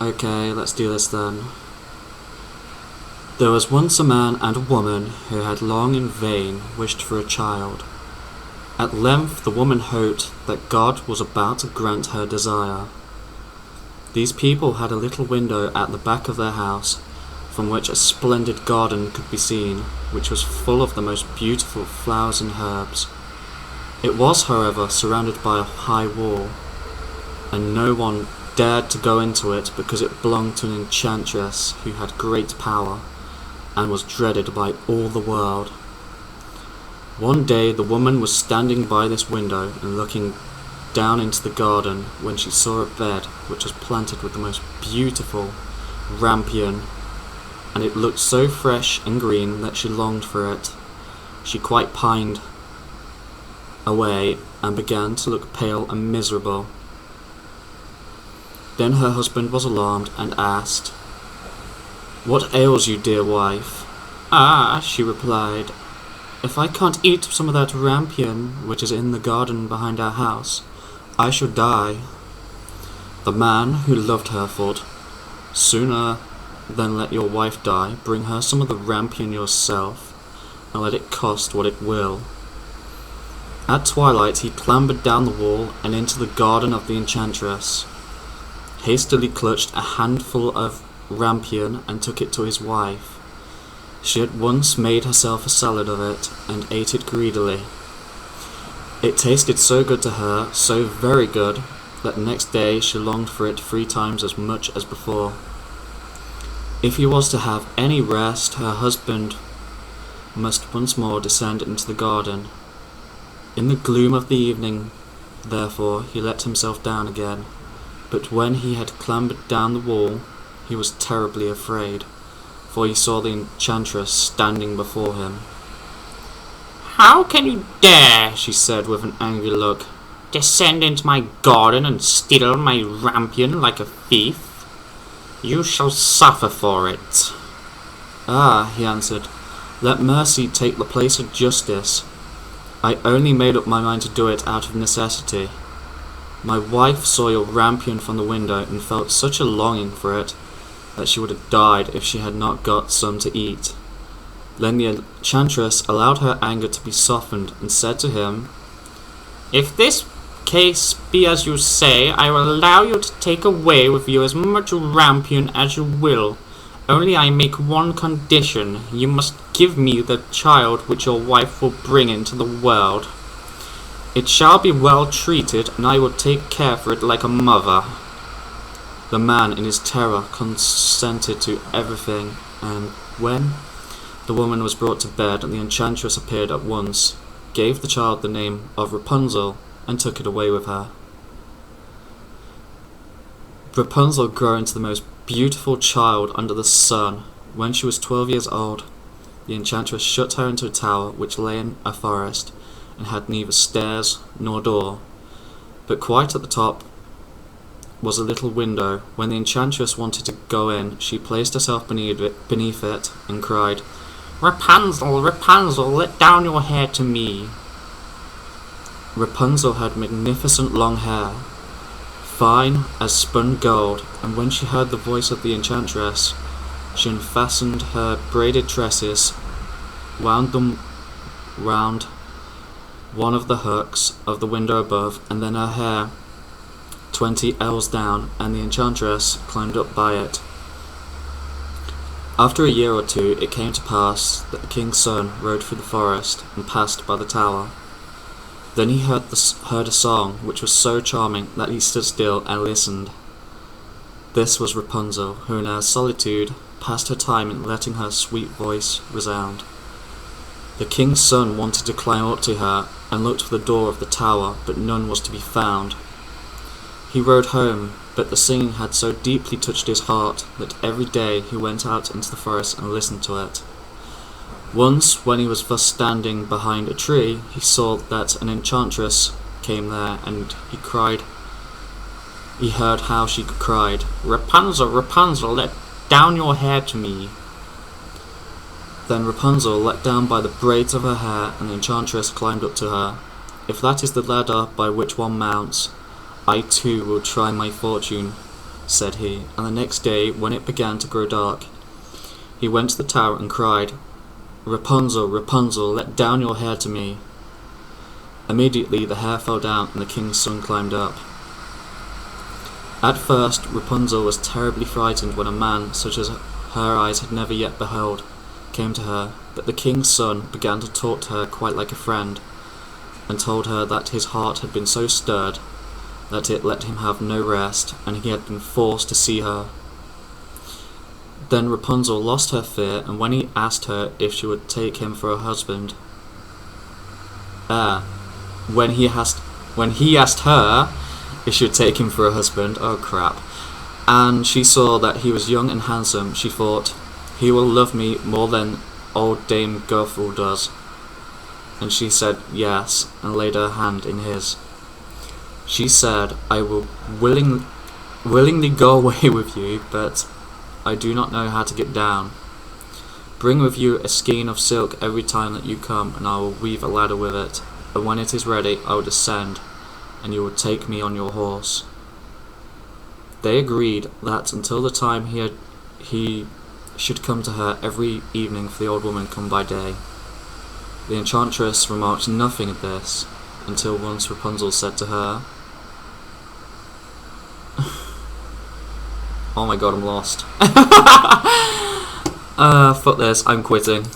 Okay, let's do this then. There was once a man and a woman who had long in vain wished for a child. At length the woman hoped that God was about to grant her desire. These people had a little window at the back of their house, from which a splendid garden could be seen, which was full of the most beautiful flowers and herbs. It was, however, surrounded by a high wall, and no one dared to go into it because it belonged to an enchantress who had great power and was dreaded by all the world. One day the woman was standing by this window and looking down into the garden when she saw a bed which was planted with the most beautiful rampion, and it looked so fresh and green that she longed for it. She quite pined away and began to look pale and miserable. Then her husband was alarmed and asked, "What ails you, dear wife?" "Ah," she replied, "if I can't eat some of that rampion which is in the garden behind our house, I shall die." The man, who loved her, thought, "Sooner than let your wife die, bring her some of the rampion yourself, and let it cost what it will." At twilight he clambered down the wall and into the garden of the enchantress, hastily clutched a handful of rampion and took it to his wife. She at once made herself a salad of it and ate it greedily. It tasted so good to her, so very good, that next day she longed for it 3 times as much as before. If he was to have any rest, her husband must once more descend into the garden. In the gloom of the evening, therefore, he let himself down again, but when he had clambered down the wall, he was terribly afraid, for he saw the enchantress standing before him. "How can you dare," she said with an angry look, "descend into my garden and steal my rampion like a thief? You shall suffer for it." "Ah," he answered, "let mercy take the place of justice. I only made up my mind to do it out of necessity. My wife saw your rampion from the window and felt such a longing for it that she would have died if she had not got some to eat." Then the enchantress allowed her anger to be softened and said to him, "If this case be as you say, I will allow you to take away with you as much rampion as you will. Only I make one condition. You must give me the child which your wife will bring into the world. It shall be well treated, and I will take care for it like a mother." The man, in his terror, consented to everything, and when the woman was brought to bed, the enchantress appeared at once, gave the child the name of Rapunzel, and took it away with her. Rapunzel grew into the most beautiful child under the sun. When she was 12 years old, the enchantress shut her into a tower which lay in a forest, and had neither stairs nor door, but quite at the top was a little window. When the enchantress wanted to go in, she placed herself beneath it and cried, "Rapunzel, Rapunzel, let down your hair to me." Rapunzel had magnificent long hair, fine as spun gold, and when she heard the voice of the enchantress, she unfastened her braided tresses, wound them round one of the hooks of the window above, and then her hair 20 ells down, and the enchantress climbed up by it. After a year or 2, it came to pass that the king's son rode through the forest and passed by the tower. Then he heard a song which was so charming that he stood still and listened. This was Rapunzel, who in her solitude passed her time in letting her sweet voice resound. The king's son wanted to climb up to her and looked for the door of the tower, but none was to be found. He rode home, but the singing had so deeply touched his heart that every day he went out into the forest and listened to it. Once, when he was thus standing behind a tree, he saw that an enchantress came there, and he heard how she cried, "Rapunzel, Rapunzel, let down your hair to me." Then Rapunzel let down by the braids of her hair, and the enchantress climbed up to her. "If that is the ladder by which one mounts, I too will try my fortune," said he, and the next day, when it began to grow dark, he went to the tower and cried, "Rapunzel, Rapunzel, let down your hair to me." Immediately the hair fell down and the king's son climbed up. At first Rapunzel was terribly frightened when a man, such as her eyes had never yet beheld, came to her, but the king's son began to talk to her quite like a friend, and told her that his heart had been so stirred that it let him have no rest, and he had been forced to see her. Then Rapunzel lost her fear, and when he asked her if she would take him for a husband, when he asked her if she would take him for a husband, oh crap, and she saw that he was young and handsome, she thought, he will love me more than old Dame Gothel does. And she said yes, and laid her hand in his. She said, I will willingly go away with you, but I do not know how to get down. Bring with you a skein of silk every time that you come, and I will weave a ladder with it, and when it is ready I will descend, and you will take me on your horse. They agreed that until the time he should come to her every evening, for the old woman come by day. The enchantress remarked nothing of this, until once Rapunzel said to her, oh my god, I'm lost. Fuck this, I'm quitting.